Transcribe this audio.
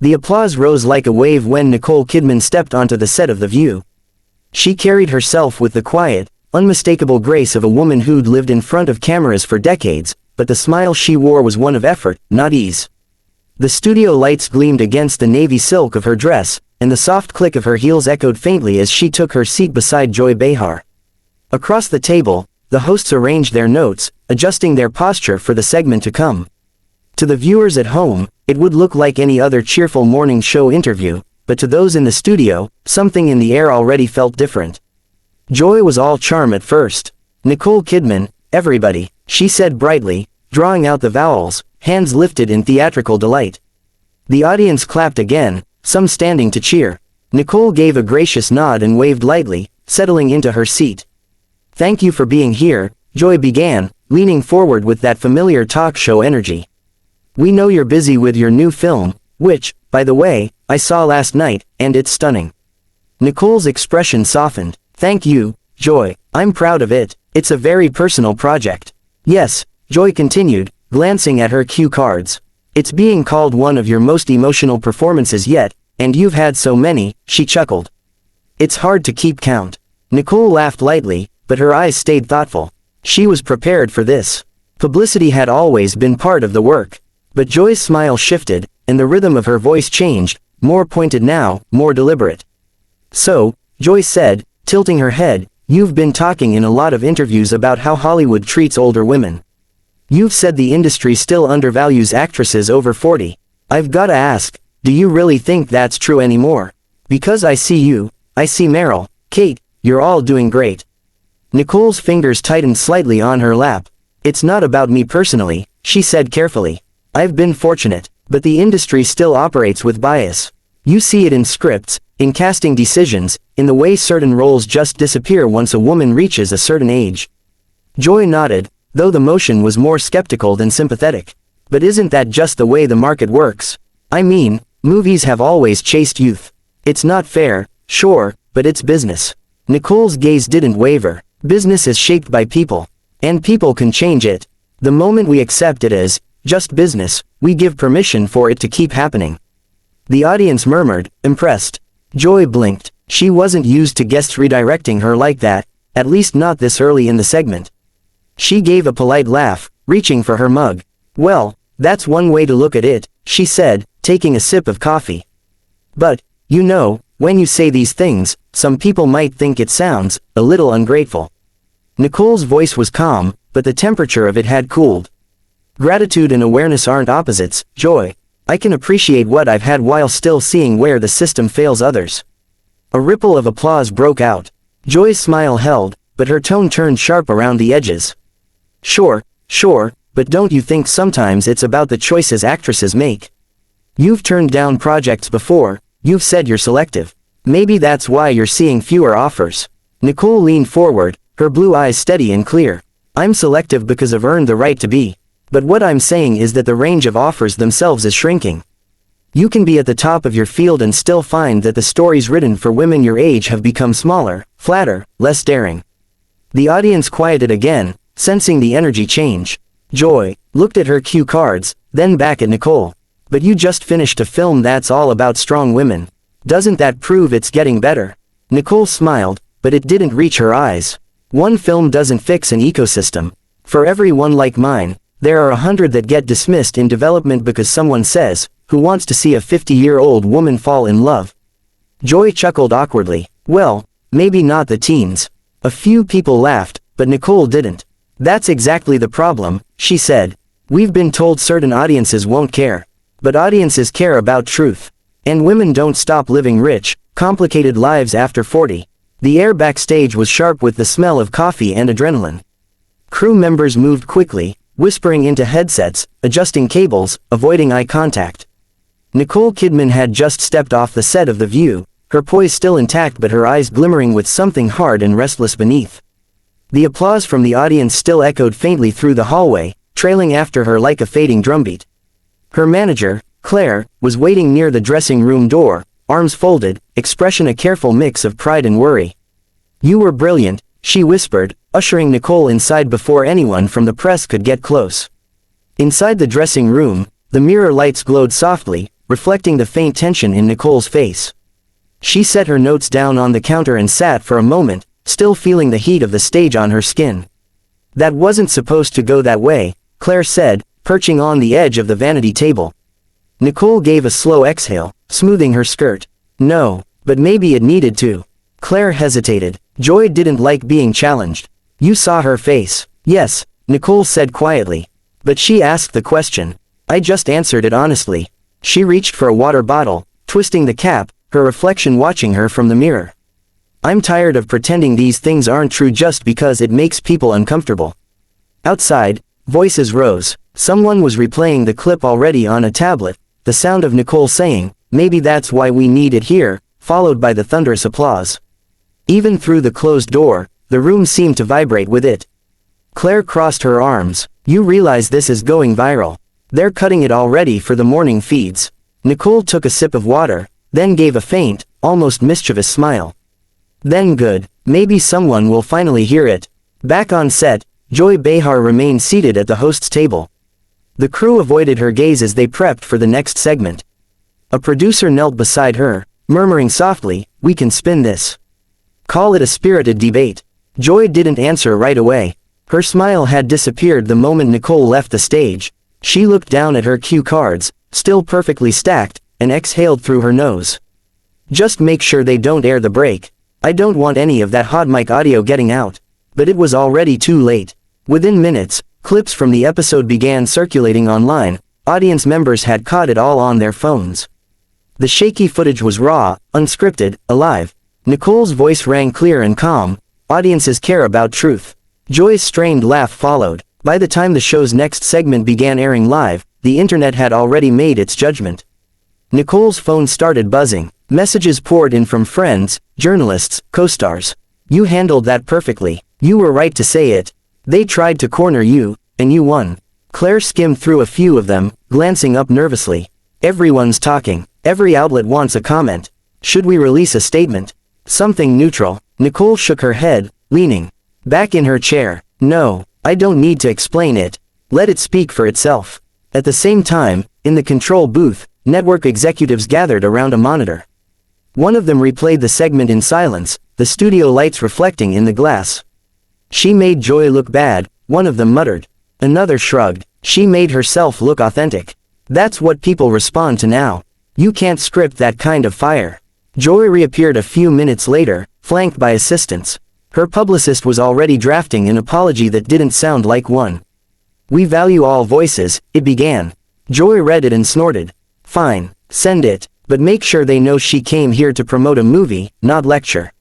The applause rose like a wave when Nicole Kidman stepped onto the set of The View. She carried herself with the quiet, unmistakable grace of a woman who'd lived in front of cameras for decades, but the smile she wore was one of effort, not ease. The studio lights gleamed against the navy silk of her dress, and the soft click of her heels echoed faintly as she took her seat beside Joy Behar. Across the table, the hosts arranged their notes, adjusting their posture for the segment to come. To the viewers at home, it would look like any other cheerful morning show interview, but to those in the studio, something in the air already felt different. Joy was all charm at first. "Nicole Kidman, everybody," she said brightly, drawing out the vowels, hands lifted in theatrical delight. The audience clapped again, some standing to cheer. Nicole gave a gracious nod and waved lightly, settling into her seat. "Thank you for being here," Joy began, leaning forward with that familiar talk show energy. "We know you're busy with your new film, which, by the way, I saw last night, and it's stunning." Nicole's expression softened. "Thank you, Joy, I'm proud of it, it's a very personal project." "Yes," Joy continued, glancing at her cue cards. "It's being called one of your most emotional performances yet, and you've had so many," she chuckled. "It's hard to keep count." Nicole laughed lightly, but her eyes stayed thoughtful. She was prepared for this. Publicity had always been part of the work. But Joy's smile shifted, and the rhythm of her voice changed, more pointed now, more deliberate. "So," Joy said, tilting her head, "you've been talking in a lot of interviews about how Hollywood treats older women. You've said the industry still undervalues actresses over 40. I've gotta ask, do you really think that's true anymore? Because I see you, I see Meryl, Kate, you're all doing great." Nicole's fingers tightened slightly on her lap. "It's not about me personally," she said carefully. "I've been fortunate, but the industry still operates with bias. You see it in scripts, in casting decisions, in the way certain roles just disappear once a woman reaches a certain age." Joy nodded, though the motion was more skeptical than sympathetic. "But isn't that just the way the market works? I mean, movies have always chased youth. It's not fair, sure, but it's business." Nicole's gaze didn't waver. "Business is shaped by people. And people can change it. The moment we accept it as just business, we give permission for it to keep happening." The audience murmured, impressed. Joy blinked. She wasn't used to guests redirecting her like that, at least not this early in the segment. She gave a polite laugh, reaching for her mug. "Well, that's one way to look at it," she said, taking a sip of coffee. "But, you know, when you say these things, some people might think it sounds a little ungrateful." Nicole's voice was calm, but the temperature of it had cooled. "Gratitude and awareness aren't opposites, Joy. I can appreciate what I've had while still seeing where the system fails others." A ripple of applause broke out. Joy's smile held, but her tone turned sharp around the edges. Sure, but don't you think sometimes it's about the choices actresses make? You've turned down projects before, you've said you're selective. Maybe that's why you're seeing fewer offers." Nicole leaned forward, her blue eyes steady and clear. "I'm selective because I've earned the right to be. But what I'm saying is that the range of offers themselves is shrinking. You can be at the top of your field and still find that the stories written for women your age have become smaller, flatter, less daring." The audience quieted again, sensing the energy change. Joy looked at her cue cards, then back at Nicole. "But you just finished a film that's all about strong women. Doesn't that prove it's getting better?" Nicole smiled, but it didn't reach her eyes. "One film doesn't fix an ecosystem. For every one like mine, there are 100 that get dismissed in development because someone says, 'Who wants to see a 50-year-old woman fall in love?'" Joy chuckled awkwardly. "Well, maybe not the teens." A few people laughed, but Nicole didn't. "That's exactly the problem," she said. "We've been told certain audiences won't care. But audiences care about truth. And women don't stop living rich, complicated lives after 40. The air backstage was sharp with the smell of coffee and adrenaline. Crew members moved quickly, whispering into headsets, adjusting cables, avoiding eye contact. Nicole Kidman had just stepped off the set of The View, her poise still intact but her eyes glimmering with something hard and restless beneath. The applause from the audience still echoed faintly through the hallway, trailing after her like a fading drumbeat. Her manager, Claire, was waiting near the dressing room door, arms folded, expression a careful mix of pride and worry. "You were brilliant," she whispered, ushering Nicole inside before anyone from the press could get close. Inside the dressing room, the mirror lights glowed softly, reflecting the faint tension in Nicole's face. She set her notes down on the counter and sat for a moment, still feeling the heat of the stage on her skin. "That wasn't supposed to go that way," Claire said, perching on the edge of the vanity table. Nicole gave a slow exhale, smoothing her skirt. "No, but maybe it needed to." Claire hesitated. Joy didn't like being challenged. "You saw her face." "Yes," Nicole said quietly. "But she asked the question. I just answered it honestly." She reached for a water bottle, twisting the cap, her reflection watching her from the mirror. "I'm tired of pretending these things aren't true just because it makes people uncomfortable." Outside, voices rose. Someone was replaying the clip already on a tablet, the sound of Nicole saying, "Maybe that's why we need it here," followed by the thunderous applause. Even through the closed door, the room seemed to vibrate with it. Claire crossed her arms. "You realize this is going viral. They're cutting it already for the morning feeds." Nicole took a sip of water, then gave a faint, almost mischievous smile. "Then good, maybe someone will finally hear it." Back on set, Joy Behar remained seated at the host's table. The crew avoided her gaze as they prepped for the next segment. A producer knelt beside her, murmuring softly, "We can spin this. Call it a spirited debate." Joy didn't answer right away. Her smile had disappeared the moment Nicole left the stage. She looked down at her cue cards, still perfectly stacked, and exhaled through her nose. "Just make sure they don't air the break. I don't want any of that hot mic audio getting out." But it was already too late. Within minutes, clips from the episode began circulating online. Audience members had caught it all on their phones. The shaky footage was raw, unscripted, alive. Nicole's voice rang clear and calm. "Audiences care about truth." Joy's strained laugh followed. By the time the show's next segment began airing live, the internet had already made its judgment. Nicole's phone started buzzing. Messages poured in from friends, journalists, co-stars. "You handled that perfectly. You were right to say it. They tried to corner you, and you won." Claire skimmed through a few of them, glancing up nervously. "Everyone's talking. Every outlet wants a comment. Should we release a statement? Something neutral?" Nicole shook her head, leaning back in her chair. "No, I don't need to explain it. Let it speak for itself." At the same time, in the control booth, network executives gathered around a monitor. One of them replayed the segment in silence, the studio lights reflecting in the glass. "She made Joy look bad," one of them muttered. Another shrugged. "She made herself look authentic. That's what people respond to now. You can't script that kind of fire." Joy reappeared a few minutes later, flanked by assistants. Her publicist was already drafting an apology that didn't sound like one. "We value all voices," it began. Joy read it and snorted. "Fine, send it, but make sure they know she came here to promote a movie, not lecture."